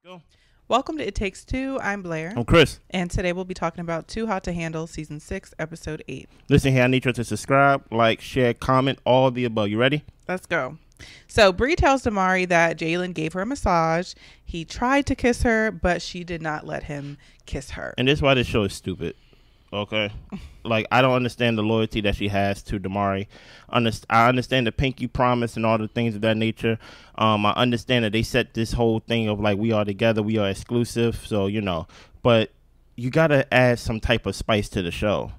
Go. Welcome to It Takes Two. I'm Blair. I'm Chris. And today we'll be talking about Too Hot to Handle, Season 6, Episode 8. Listen here, I need you to subscribe, like, share, comment, all the above. You ready? Let's go. So Bree tells Damari that Jalen gave her a massage. He tried to kiss her, but she did not let him kiss her. And this is why this show is stupid. Okay? Like, I don't understand the loyalty that she has to Damari. I understand the pinky promise and all the things of that nature. I understand that they set this whole thing of, like, we are together, we are exclusive. So, you know. But you got to add some type of spice to the show.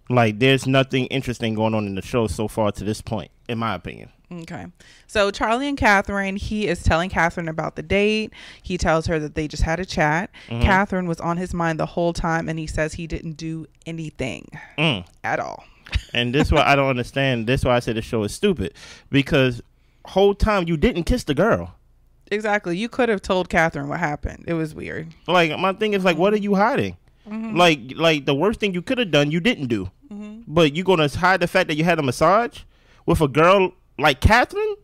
Like, there's nothing interesting going on in the show so far to this point, in my opinion. Okay. So Charlie and Catherine, he is telling Catherine about the date. He tells her that they just had a chat. Catherine was on his mind the whole time, and he says he didn't do anything at all. And this is why I don't understand. This is why I say the show is stupid. Because whole time you didn't kiss the girl. Exactly. You could have told Catherine what happened. It was weird. Like, my thing is, like, what are you hiding? Like the worst thing you could have done, you didn't do. But you going to hide the fact that you had a massage with a girl like Catherine?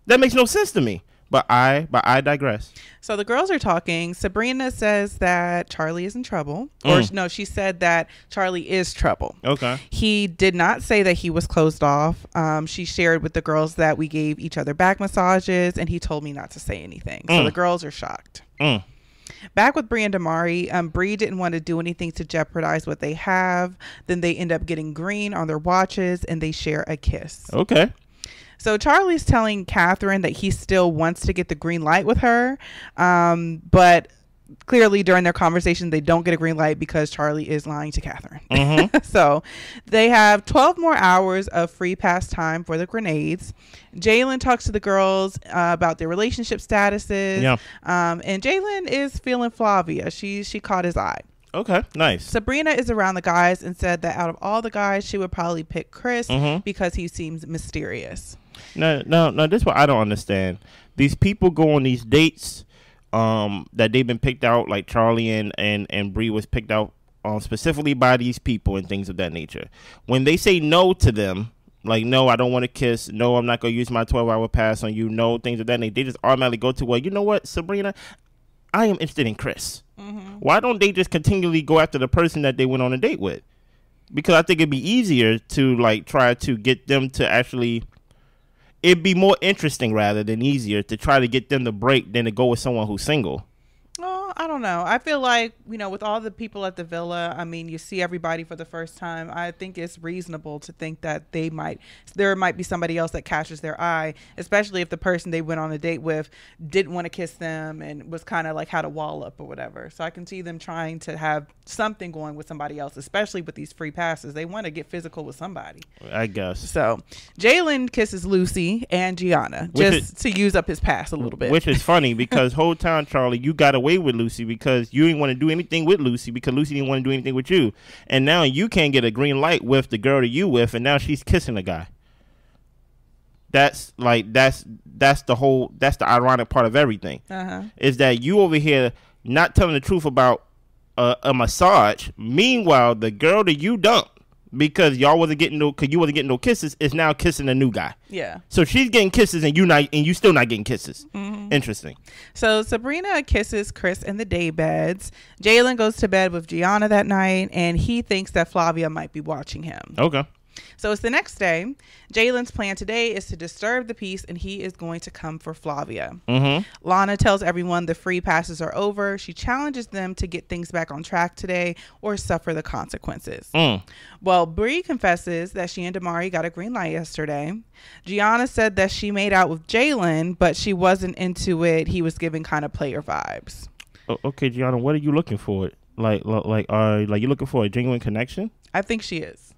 That makes no sense to me. But I digress. So the girls are talking. Sabrina says that Charlie is in trouble. Or no, she said that Charlie is trouble. Okay. He did not say that he was closed off. She shared with the girls that we gave each other back massages, and he told me not to say anything. So the girls are shocked. Back with Bree and Damari, Bree didn't want to do anything to jeopardize what they have. Then they end up getting green on their watches, and they share a kiss. Okay. So Charlie's telling Catherine that he still wants to get the green light with her, but clearly during their conversation they don't get a green light because Charlie is lying to Catherine. So they have 12 more hours of free pass time for the grenades. Jalen talks to the girls about their relationship statuses. And Jalen is feeling Flavia. She caught his eye. Okay, nice. Sabrina is around the guys and said that out of all the guys she would probably pick Chris because he seems mysterious. No, this is what I don't understand. These people go on these dates that they've been picked out, like Charlie and Bree was picked out specifically by these people and things of that nature. When they say no to them, like, no, I don't want to kiss, no, I'm not going to use my 12-hour pass on you, no, things of that nature, they just automatically go to, well, you know what, Sabrina, I am interested in Chris. Why don't they just continually go after the person that they went on a date with? Because I think it'd be easier to, like, try to get them to actually... It'd be more interesting rather than easier to try to get them to break than to go with someone who's single. Oh, I don't know. I feel like, you know, with all the people at the villa, I mean, you see everybody for the first time. I think it's reasonable to think that there might be somebody else that catches their eye, especially if the person they went on a date with didn't want to kiss them and was kind of like had a wall up or whatever. So I can see them trying to have something going with somebody else, especially with these free passes. They want to get physical with somebody, I guess. So Jalen kisses Lucy and Gianna to use up his pass a little bit. Which is funny because whole time, Charlie, you got away with Lucy because you didn't want to do anything with Lucy because Lucy didn't want to do anything with you. And now you can't get a green light with the girl that you with, and now she's kissing a guy. That's the ironic part of everything. Is that you over here not telling the truth about a massage. Meanwhile, the girl that you dumped because you wasn't getting no kisses is now kissing a new guy. Yeah. So she's getting kisses and you still not getting kisses. Interesting. So Sabrina kisses Chris in the day beds. Jalen goes to bed with Gianna that night, and he thinks that Flavia might be watching him. Okay. So it's the next day. Jalen's plan today is to disturb the peace, and he is going to come for Flavia. Lana tells everyone the free passes are over. She challenges them to get things back on track today or suffer the consequences. Well, Bree confesses that she and Damari got a green light yesterday. Gianna said that she made out with Jalen, but she wasn't into it. He was giving kind of player vibes. Okay, Gianna, what are you looking for? Like you looking for a genuine connection? I think she is.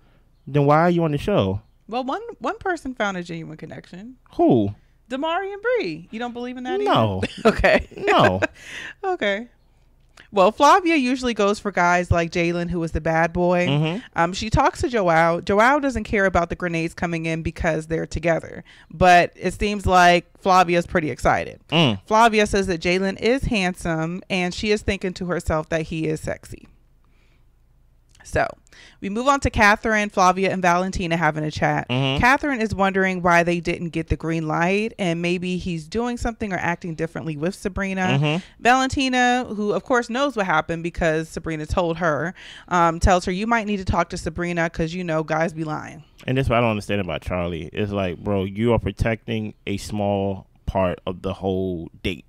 Then why are you on the show? Well, one person found a genuine connection. Who? Damari and Bree. You don't believe in that No. either? Okay. No. Okay. Well, Flavia usually goes for guys like Jalen, who is the bad boy. She talks to Joao. Joao doesn't care about the grenades coming in because they're together. But it seems like Flavia's pretty excited. Flavia says that Jalen is handsome, and she is thinking to herself that he is sexy. So we move on to Catherine, Flavia, and Valentina having a chat. Catherine is wondering why they didn't get the green light, and maybe he's doing something or acting differently with Sabrina. Valentina, who of course knows what happened because Sabrina told her, tells her, you might need to talk to Sabrina because, you know, guys be lying. And that's what I don't understand about Charlie. It's like, bro, you are protecting a small part of the whole date.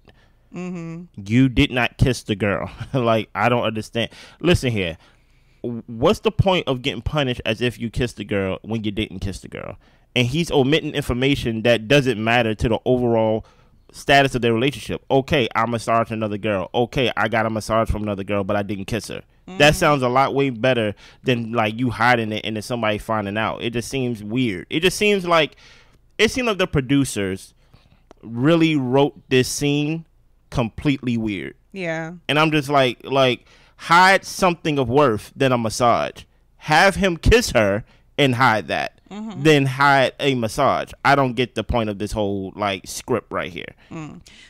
You did not kiss the girl. Like, I don't understand. Listen here. What's the point of getting punished as if you kissed the girl when you didn't kiss the girl? And he's omitting information that doesn't matter to the overall status of their relationship. Okay, I massaged another girl. Okay, I got a massage from another girl, but I didn't kiss her. That sounds a lot way better than like you hiding it and then somebody finding out. It just seems weird. It seems like the producers really wrote this scene completely weird. Yeah. And I'm just like hide something of worth than a massage. Have him kiss her and hide that. Then hide a massage. I don't get the point of this whole like script right here.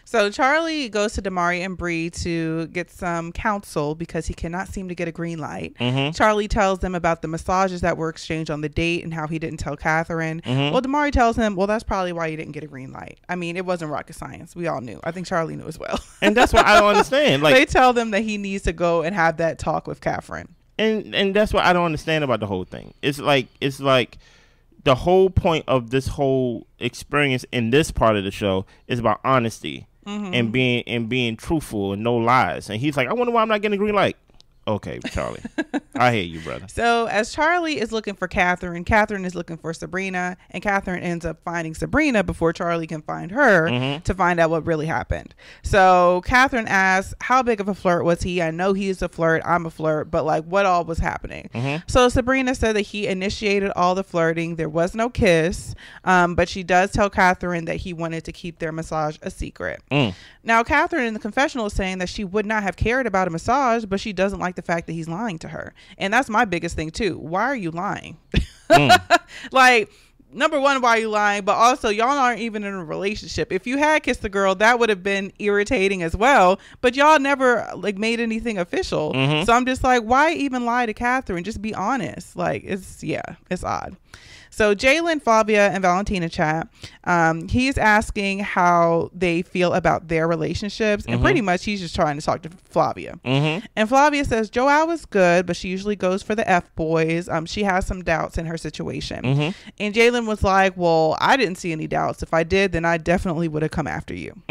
So Charlie goes to Damari and Bree to get some counsel because he cannot seem to get a green light. Charlie tells them about the massages that were exchanged on the date and how he didn't tell Catherine. Well, Damari tells him, well, that's probably why you didn't get a green light. I mean, it wasn't rocket science. We all knew. I think Charlie knew as well. And that's what I don't understand. Like, they tell them that he needs to go and have that talk with Catherine. And that's what I don't understand about the whole thing. It's like the whole point of this whole experience in this part of the show is about honesty and being truthful and no lies. And he's like, I wonder why I'm not getting a green light. Okay, Charlie. I hear you, brother. So as Charlie is looking for Catherine, Catherine is looking for Sabrina, and Catherine ends up finding Sabrina before Charlie can find her to find out what really happened. So Catherine asks, how big of a flirt was he? I know he's a flirt. I'm a flirt. But like, what all was happening? So Sabrina said that he initiated all the flirting. There was no kiss. But she does tell Catherine that he wanted to keep their massage a secret. Now, Catherine in the confessional is saying that she would not have cared about a massage, but she doesn't like the fact that he's lying to her. And that's my biggest thing too. Why are you lying? Like, number one, why are you lying? But also, y'all aren't even in a relationship. If you had kissed the girl, that would have been irritating as well. But y'all never like made anything official. So I'm just like, why even lie to Catherine? Just be honest. Like, it's odd. So Jalen, Flavia, and Valentina chat. He's asking how they feel about their relationships. And pretty much he's just trying to talk to Flavia. And Flavia says, Joelle is good, but she usually goes for the F-boys. She has some doubts in her situation. And Jalen was like, well, I didn't see any doubts. If I did, then I definitely would have come after you.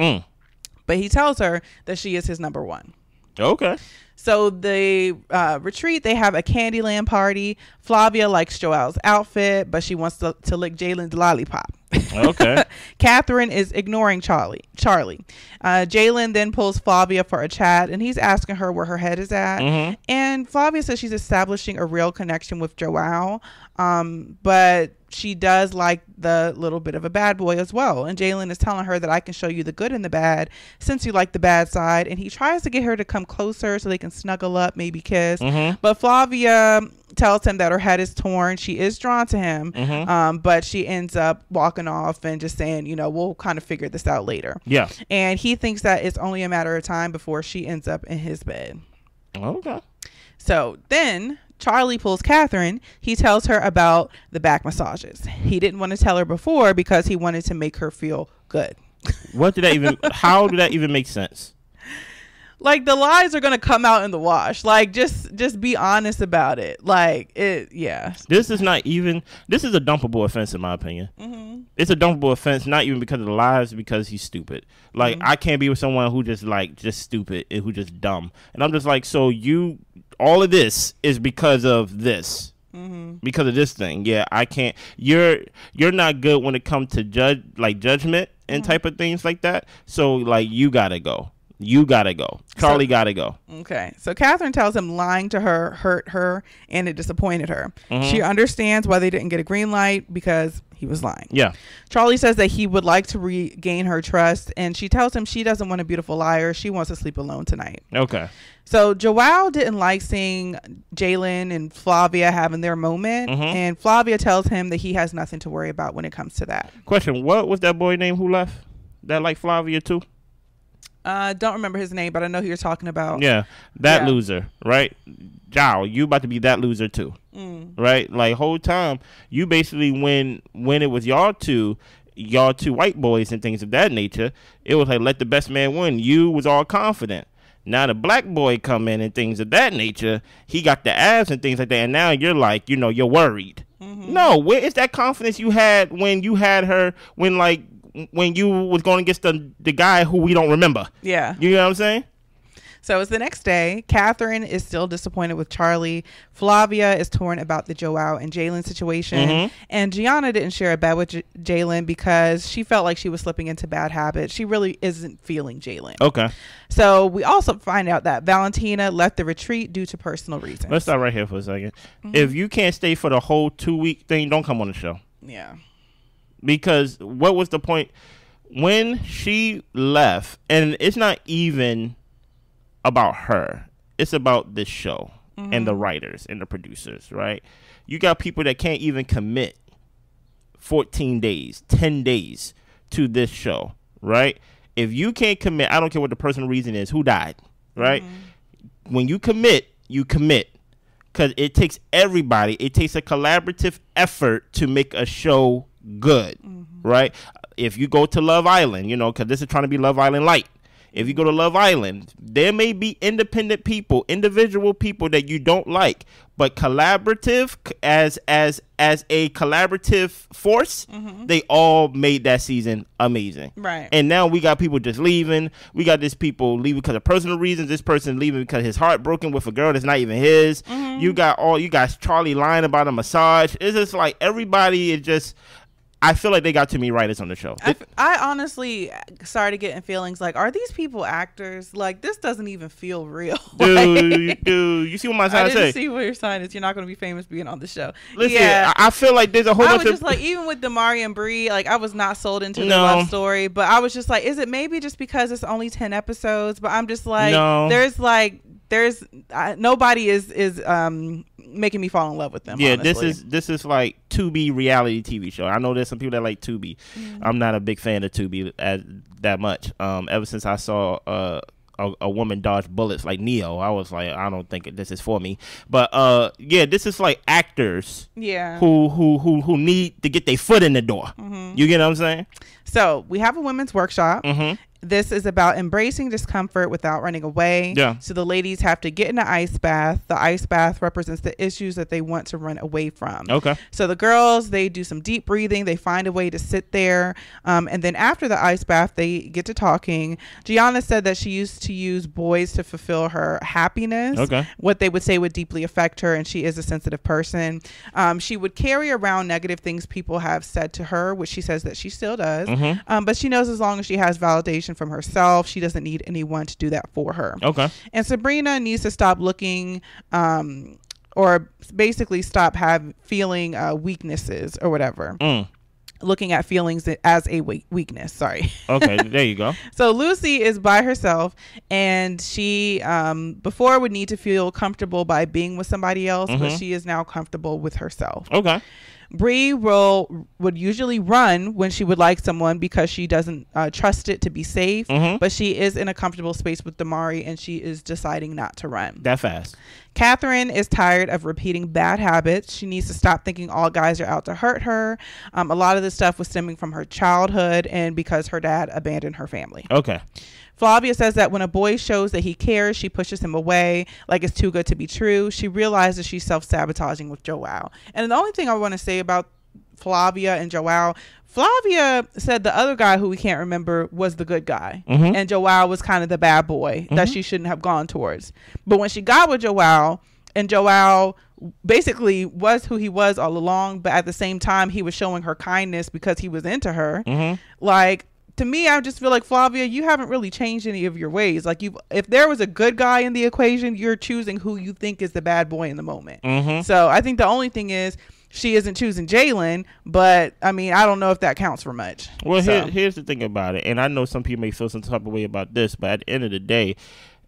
But he tells her that she is his number one. Okay. So they retreat. They have a Candyland party. Flavia likes Joelle's outfit, but she wants to lick Jalen's lollipop. Okay. Catherine is ignoring Charlie. Jalen then pulls Flavia for a chat, and he's asking her where her head is at. And Flavia says she's establishing a real connection with Joelle, but she does like the little bit of a bad boy as well. And Jalen is telling her that I can show you the good and the bad since you like the bad side. And he tries to get her to come closer so they can snuggle up, maybe kiss. But Flavia tells him that her head is torn. She is drawn to him, but she ends up walking off and just saying, you know, we'll kind of figure this out later. Yeah. And he thinks that it's only a matter of time before she ends up in his bed. Okay. So then Charlie pulls Catherine. He tells her about the back massages. He didn't want to tell her before because he wanted to make her feel good. How did that even make sense? Like, the lies are going to come out in the wash. Like, just be honest about it. Like, yeah. This is a dumpable offense in my opinion. It's a dumpable offense, not even because of the lies, because he's stupid. Like, I can't be with someone who just stupid and who just dumb. And I'm just like, so all of this is because of this. Because of this thing. Yeah, I can't. You're not good when it comes to judgment and type of things like that. So like, you gotta go. Charlie gotta go. Okay. So Catherine tells him lying to her hurt her and it disappointed her. She understands why they didn't get a green light because he was lying. Yeah. Charlie says that he would like to regain her trust, and she tells him she doesn't want a beautiful liar. She wants to sleep alone tonight. Okay. So Joelle didn't like seeing Jalen and Flavia having their moment, and Flavia tells him that he has nothing to worry about when it comes to that. Question: what was that boy name who left? That like Flavia too? Don't remember his name, but I know who you're talking about. Yeah, that loser, right? Zhao, you about to be that loser too, right? Like whole time, you basically when it was y'all two white boys and things of that nature, it was like let the best man win. You was all confident. Now the black boy come in and things of that nature, he got the abs and things like that, and now you're like, you're worried. No, where is that confidence you had when you had her when you was going against the guy who we don't remember? Yeah. You know what I'm saying? So it's the next day. Catherine is still disappointed with Charlie. Flavia is torn about the Joao and Jalen situation. And Gianna didn't share a bed with Jalen because she felt like she was slipping into bad habits. She really isn't feeling Jalen. Okay. So we also find out that Valentina left the retreat due to personal reasons. Let's stop right here for a second. If you can't stay for the whole 2-week thing, don't come on the show. Yeah. Because what was the point when she left? And it's not even about her. It's about this show and the writers and the producers, right? You got people that can't even commit 14 days, 10 days to this show, right? If you can't commit, I don't care what the personal reason is, who died, right? When you commit, you commit. Because it takes everybody. It takes a collaborative effort to make a show good, right? If you go to Love Island, because this is trying to be Love Island light. If you go to Love Island, there may be independent people, individual people that you don't like, but collaborative as a collaborative force, they all made that season amazing. Right. And now we got people just leaving. We got this people leaving because of personal reasons. This person leaving because his heart broken with a girl that's not even his. You got Charlie lying about a massage. It's just like everybody is just. I feel like they got too many writers on the show. I honestly started getting feelings like, are these people actors? Like, this doesn't even feel real. Dude, you see what my sign say? I didn't see what your sign is. You're not going to be famous being on the show. Listen, I feel like there's a whole bunch of... I was just like, even with Damari and Bree, like, I was not sold into the love story. But I was just like, is it maybe just because it's only 10 episodes? But I'm just like, nobody is making me fall in love with them. Yeah, honestly. this is like Tubi reality TV show. I know there's some people that like Tubi. I'm not a big fan of Tubi that much. Ever since I saw a woman dodge bullets like Neo, I was like, I don't think this is for me. But this is like actors who need to get their foot in the door. You get what I'm saying? So we have a women's workshop. This is about embracing discomfort without running away. Yeah. So the ladies have to get in an ice bath. The ice bath represents the issues that they want to run away from. Okay. So the girls, they do some deep breathing. They find a way to sit there. And then after the ice bath, they get to talking. Gianna said that she used to use boys to fulfill her happiness. Okay. What they would say would deeply affect her, and she is a sensitive person. She would carry around negative things people have said to her, which she says that she still does. But she knows as long as she has validation from herself, she doesn't need anyone to do that for her. Okay. And Sabrina needs to stop looking or basically stop feeling weaknesses or whatever. Looking at feelings as a weakness. Sorry. Okay, there you go. So Lucy is by herself, and she before would need to feel comfortable by being with somebody else, but she is now comfortable with herself. Okay. Bree would usually run when she would like someone because she doesn't trust it to be safe, but she is in a comfortable space with Damari, and she is deciding not to run. That fast. Catherine is tired of repeating bad habits. She needs to stop thinking all guys are out to hurt her. A lot of this stuff was stemming from her childhood and because her dad abandoned her family. Okay. Flavia says that when a boy shows that he cares, she pushes him away like it's too good to be true. She realizes she's self-sabotaging with Joao. And the only thing I want to say about Flavia and Joao, Flavia said the other guy who we can't remember was the good guy. And Joao was kind of the bad boy that she shouldn't have gone towards. But when she got with Joao, and Joao basically was who he was all along, but at the same time, he was showing her kindness because he was into her. Like, to me, I just feel like, Flavia, you haven't really changed any of your ways. Like, if there was a good guy in the equation, you're choosing who you think is the bad boy in the moment. So I think the only thing is she isn't choosing Jalen, but I mean, I don't know if that counts for much. Well, here's the thing about it, and I know some people may feel some type of way about this, but at the end of the day,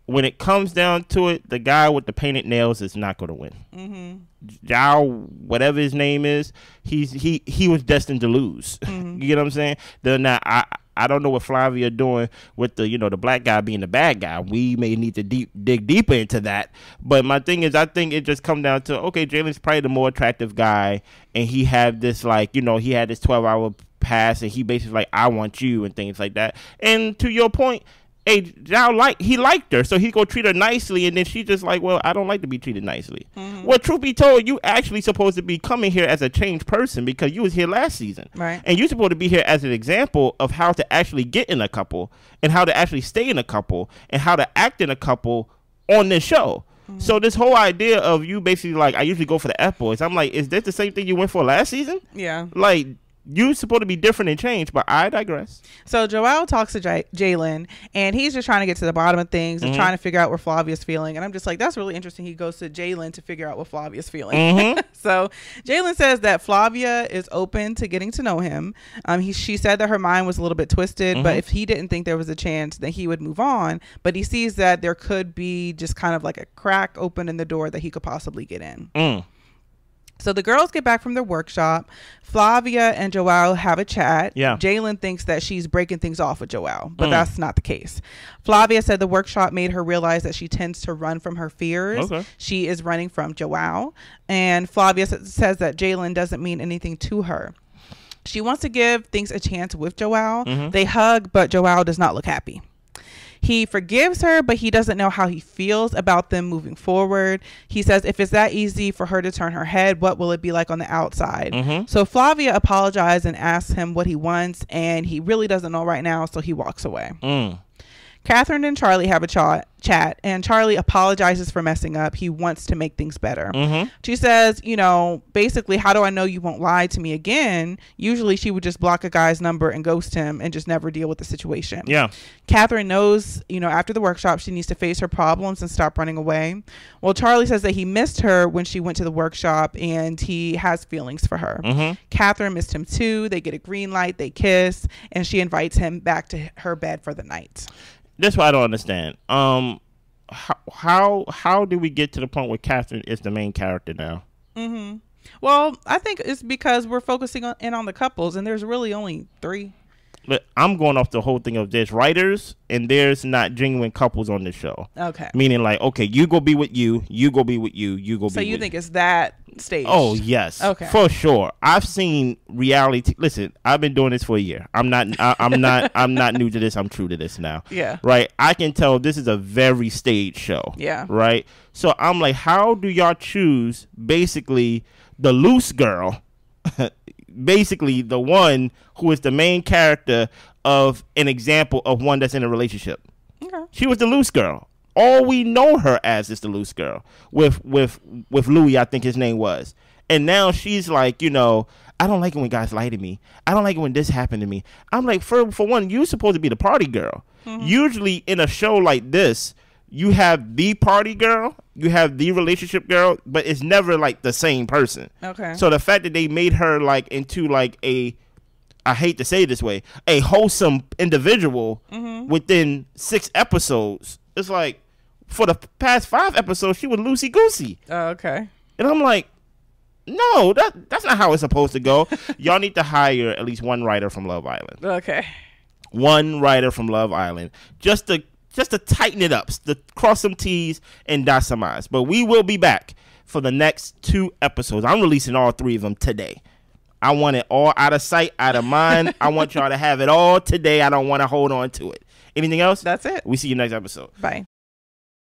when it comes down to it, the guy with the painted nails is not going to win. Zhao, whatever his name is, he was destined to lose. You get what I'm saying? I don't know what Flavia doing with the, the black guy being the bad guy. We may need to dig deeper into that. But my thing is, I think it just come down to, okay, Jalen's probably the more attractive guy, and he had this he had this 12-hour pass, and he basically like, I want you and things like that. And to your point, hey, Zhao he liked her, so he go treat her nicely, and then she just like, well, I don't like to be treated nicely. Well, truth be told, you actually supposed to be coming here as a changed person because you was here last season, right? And you supposed to be here as an example of how to actually get in a couple, and how to actually stay in a couple, and how to act in a couple on this show. So this whole idea of you basically like, I usually go for the F boys. I'm like, is this the same thing you went for last season? Yeah. Like, you supposed to be different and change, but I digress. So Joelle talks to Jalen, and he's just trying to get to the bottom of things and trying to figure out where Flavia's feeling. And I'm just like, that's really interesting. He goes to Jalen to figure out what Flavia's feeling. So Jalen says that Flavia is open to getting to know him. She said that her mind was a little bit twisted, but if he didn't think there was a chance, then he would move on. But he sees that there could be just kind of like a crack open in the door that he could possibly get in. So the girls get back from their workshop. Flavia and Joelle have a chat. Yeah. Jalen thinks that she's breaking things off with Joelle, but that's not the case. Flavia said the workshop made her realize that she tends to run from her fears. Okay. She is running from Joelle. And Flavia says that Jalen doesn't mean anything to her. She wants to give things a chance with Joelle. They hug, but Joelle does not look happy. He forgives her, but he doesn't know how he feels about them moving forward. He says if it's that easy for her to turn her head, what will it be like on the outside? So Flavia apologized and asks him what he wants, and he really doesn't know right now, so he walks away. Catherine and Charlie have a chat, and Charlie apologizes for messing up. He wants to make things better. She says, basically, how do I know you won't lie to me again? Usually she would just block a guy's number and ghost him and just never deal with the situation. Yeah. Catherine knows, after the workshop, she needs to face her problems and stop running away. Well, Charlie says that he missed her when she went to the workshop, and he has feelings for her. Catherine missed him too. They get a green light, they kiss, and she invites him back to her bed for the night. That's what I don't understand. How do we get to the point where Catherine is the main character now? Well, I think it's because we're focusing on the couples, and there's really only 3. But I'm going off the whole thing of there's writers and there's not genuine couples on this show. Okay. Meaning like, okay, you go be with you go be with you go be with you. So you think it's that stage? Oh, yes. Okay. For sure. I've seen reality. Listen, I've been doing this for a year. I'm not new to this. I'm true to this now. Yeah. Right. I can tell this is a very staged show. Yeah. Right. So I'm like, how do y'all choose basically the loose girl? Basically the one who is the main character of an example of one that's in a relationship. Okay. She was the loose girl. All we know her as is the loose girl with Louis, I think his name was. And now she's like, I don't like it when guys lie to me. I don't like it when this happened to me. I'm like, for one, you're supposed to be the party girl. Usually in a show like this, you have the party girl, you have the relationship girl, but it's never like the same person. Okay. So the fact that they made her like into like I hate to say it this way, a wholesome individual within 6 episodes, it's like for the past 5 episodes she was loosey goosey. Oh, okay. And I'm like, no, that's not how it's supposed to go. Y'all need to hire at least one writer from Love Island. Okay. One writer from Love Island, just to tighten it up, to cross some T's and dot some I's. But we will be back for the next 2 episodes. I'm releasing all 3 of them today. I want it all out of sight, out of mind. I want y'all to have it all today. I don't want to hold on to it. Anything else? That's it. We see you next episode. Bye.